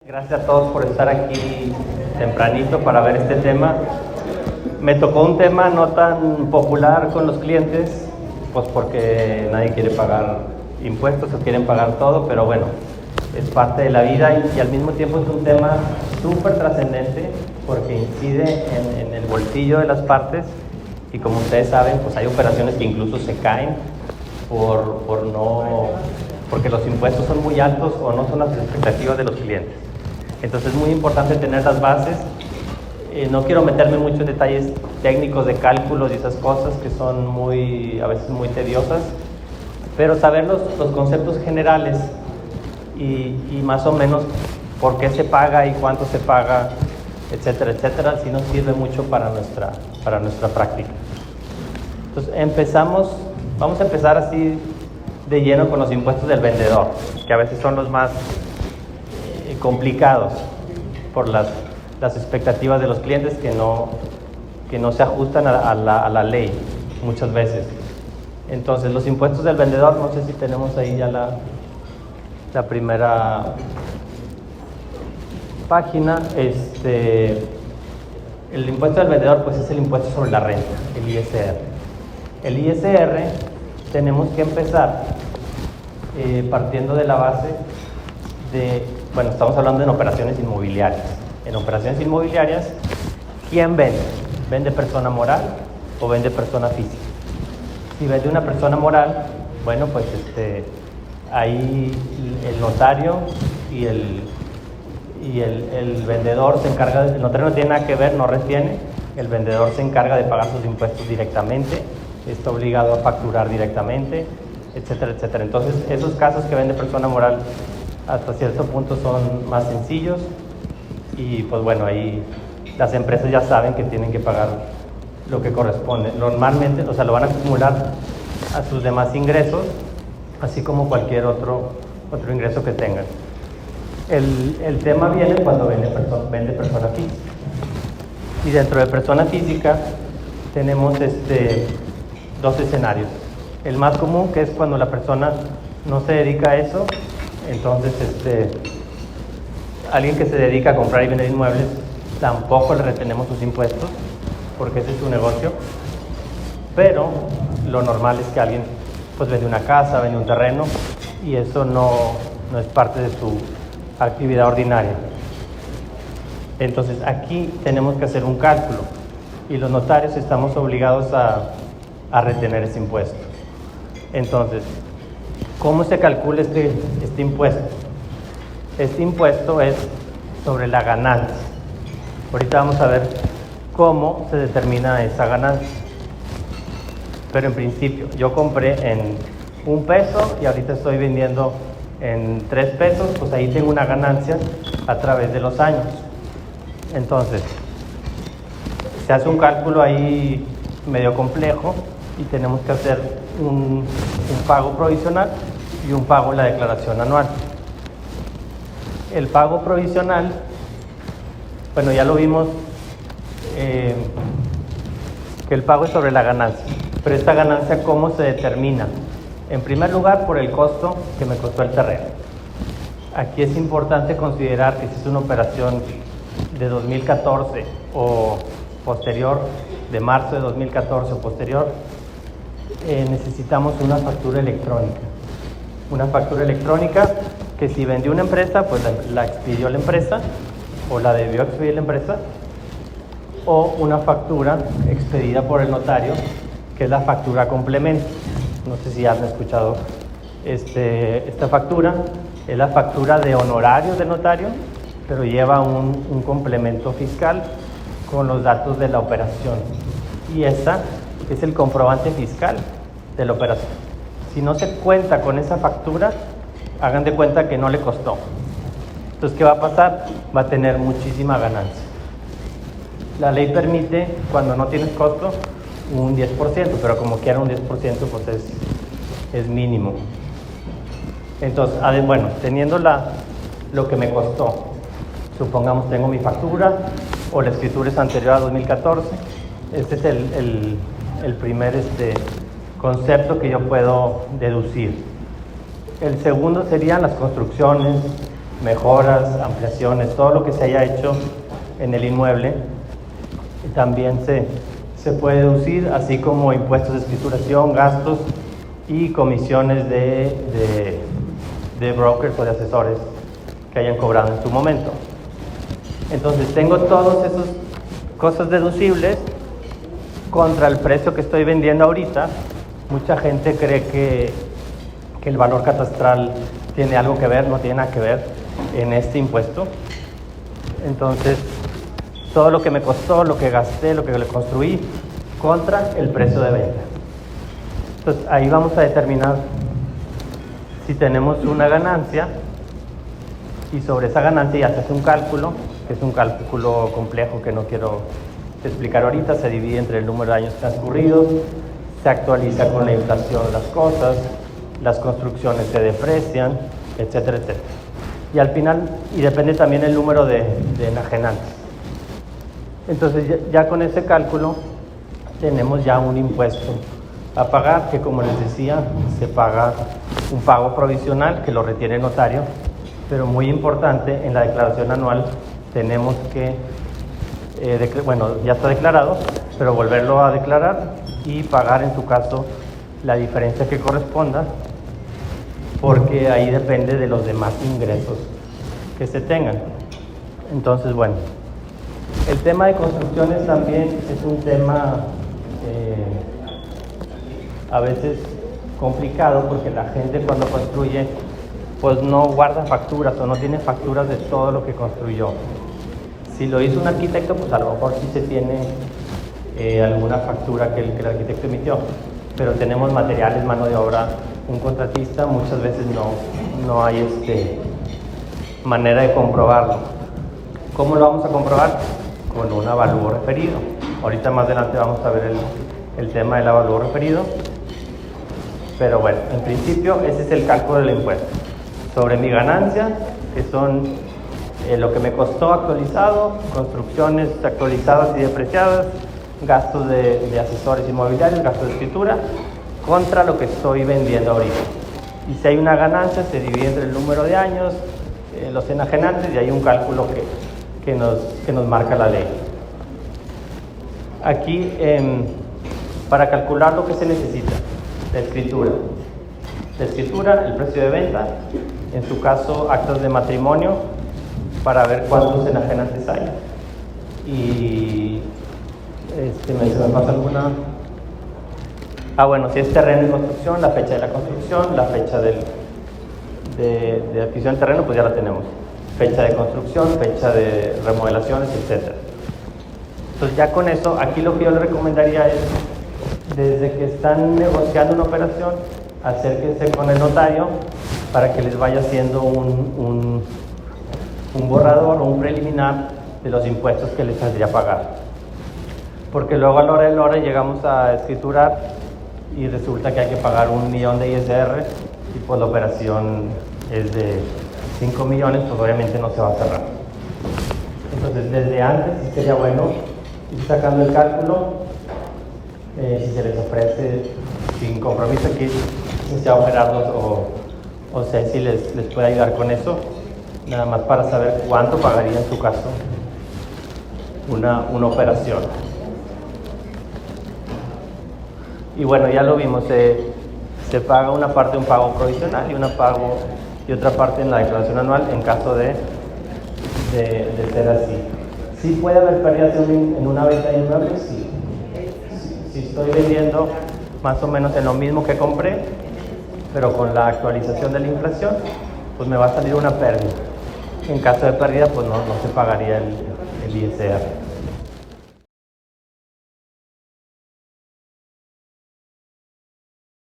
Gracias a todos por estar aquí tempranito para ver este tema. Me tocó un tema no tan popular con los clientes, pues porque nadie quiere pagar impuestos o quieren pagar todo, pero bueno, es parte de la vida y al mismo tiempo es un tema súper trascendente porque incide en el bolsillo de las partes y como ustedes saben, pues hay operaciones que incluso se caen porque los impuestos son muy altos o no son las expectativas de los clientes. Entonces es muy importante tener las bases. No quiero meterme mucho en detalles técnicos de cálculos y esas cosas que son a veces muy tediosas, pero saber los conceptos generales y más o menos por qué se paga y cuánto se paga, etcétera, etcétera, sí nos sirve mucho para nuestra práctica. Entonces vamos a empezar así de lleno con los impuestos del vendedor, que a veces son los más complicados por las expectativas de los clientes que no se ajustan a la ley muchas veces. Entonces, los impuestos del vendedor, no sé si tenemos ahí ya la primera página. El impuesto del vendedor pues es el impuesto sobre la renta, el ISR. El ISR tenemos que empezar partiendo de la base bueno, estamos hablando en operaciones inmobiliarias. En operaciones inmobiliarias, ¿quién vende? ¿Vende persona moral o vende persona física? Si vende una persona moral, bueno, pues ahí el notario y el vendedor se encarga, el notario no tiene nada que ver, no retiene, el vendedor se encarga de pagar sus impuestos directamente, está obligado a facturar directamente, etcétera, etcétera. Entonces, esos casos que vende persona moral hasta cierto punto son más sencillos y pues bueno, ahí las empresas ya saben que tienen que pagar lo que corresponde. Normalmente, o sea, lo van a acumular a sus demás ingresos, así como cualquier otro ingreso que tengan. El tema viene cuando vende persona física. Y dentro de persona física tenemos dos escenarios. El más común, que es cuando la persona no se dedica a eso. Entonces, alguien que se dedica a comprar y vender inmuebles, tampoco le retenemos sus impuestos, porque ese es su negocio. Pero lo normal es que alguien pues vende una casa, vende un terreno, y eso no es parte de su actividad ordinaria. Entonces, aquí tenemos que hacer un cálculo, y los notarios estamos obligados a retener ese impuesto. Entonces, ¿cómo se calcula este impuesto? Este impuesto es sobre la ganancia. Ahorita vamos a ver cómo se determina esa ganancia. Pero en principio, yo compré en $1 y ahorita estoy vendiendo en $3, pues ahí tengo una ganancia a través de los años. Entonces, se hace un cálculo ahí medio complejo y tenemos que hacer un pago provisional y un pago en la declaración anual. El pago provisional, bueno, ya lo vimos, que el pago es sobre la ganancia, pero esta ganancia, ¿cómo se determina? En primer lugar, por el costo que me costó el terreno. Aquí es importante considerar que si es una operación de 2014 o posterior, de marzo de 2014 o posterior, necesitamos una factura electrónica. Una factura electrónica que si vendió una empresa, pues la expidió la empresa o la debió expedir la empresa, o una factura expedida por el notario, que es la factura complemento. No sé si han escuchado esta factura. Es la factura de honorarios del notario, pero lleva un complemento fiscal con los datos de la operación. Y esta es el comprobante fiscal de la operación. Si no se cuenta con esa factura, hagan de cuenta que no le costó. Entonces, ¿qué va a pasar? Va a tener muchísima ganancia. La ley permite, cuando no tienes costo, un 10%, pero como quiera un 10% pues es mínimo. Entonces, bueno, teniendo lo que me costó, supongamos tengo mi factura o la escritura es anterior a 2014, este es el primer concepto que yo puedo deducir. El segundo serían las construcciones, mejoras, ampliaciones, todo lo que se haya hecho en el inmueble, también se puede deducir, así como impuestos de escrituración, gastos y comisiones de brokers o de asesores que hayan cobrado en su momento. Entonces tengo todas esas cosas deducibles contra el precio que estoy vendiendo ahorita. Mucha gente cree que el valor catastral tiene algo que ver, no tiene nada que ver en este impuesto. Entonces, todo lo que me costó, lo que gasté, lo que le construí, contra el precio de venta. Entonces, ahí vamos a determinar si tenemos una ganancia, y sobre esa ganancia ya se hace un cálculo, que es un cálculo complejo que no quiero explicar ahorita. Se divide entre el número de años transcurridos, se actualiza con la inflación las cosas, las construcciones se deprecian, etcétera, etcétera. Y al final, y depende también el número de enajenantes. Entonces ya con ese cálculo tenemos ya un impuesto a pagar, que como les decía, se paga un pago provisional que lo retiene el notario, pero muy importante, en la declaración anual tenemos que, bueno, ya está declarado, pero volverlo a declarar y pagar en su caso la diferencia que corresponda, porque ahí depende de los demás ingresos que se tengan. Entonces, bueno, el tema de construcciones también es un tema a veces complicado, porque la gente cuando construye pues no guarda facturas o no tiene facturas de todo lo que construyó. Si lo hizo un arquitecto, pues a lo mejor sí se tiene alguna factura que el arquitecto emitió, pero tenemos materiales, mano de obra, un contratista, muchas veces no hay manera de comprobarlo. ¿Cómo lo vamos a comprobar? Con un avalúo referido. Ahorita más adelante vamos a ver el tema del avalúo referido, pero bueno, en principio ese es el cálculo del impuesto sobre mi ganancia, que son lo que me costó actualizado, construcciones actualizadas y depreciadas, gastos de asesores inmobiliarios, gastos de escritura, contra lo que estoy vendiendo ahorita. Y si hay una ganancia, se divide entre el número de años, los enajenantes, y hay un cálculo que nos marca la ley. Aquí, para calcular lo que se necesita, la escritura. La escritura, el precio de venta, en su caso actas de matrimonio, para ver cuántos enajenantes hay. Y ¿me pasa alguna? Bueno, si es terreno y construcción, la fecha de la construcción, la fecha de adquisición del terreno, pues ya la tenemos. Fecha de construcción, fecha de remodelaciones, etc. Entonces ya con eso, aquí lo que yo le recomendaría es, desde que están negociando una operación, acérquense con el notario para que les vaya haciendo un borrador o un preliminar de los impuestos que les saldría a pagar. Porque luego a la hora de la hora llegamos a escriturar y resulta que hay que pagar 1 millón de ISR y pues la operación es de 5 millones, pues obviamente no se va a cerrar. Entonces desde antes sí sería bueno ir sacando el cálculo, si se les ofrece sin compromiso aquí, licenciado Gerardo o Ceci les puede ayudar con eso, nada más para saber cuánto pagaría en su caso una operación. Y bueno, ya lo vimos, se paga una parte, un pago provisional y otra parte en la declaración anual en caso de ser así. ¿Sí puede haber pérdidas en una venta de inmuebles? Sí. Si estoy vendiendo más o menos en lo mismo que compré, pero con la actualización de la inflación, pues me va a salir una pérdida. En caso de pérdida, pues no se pagaría el ISR.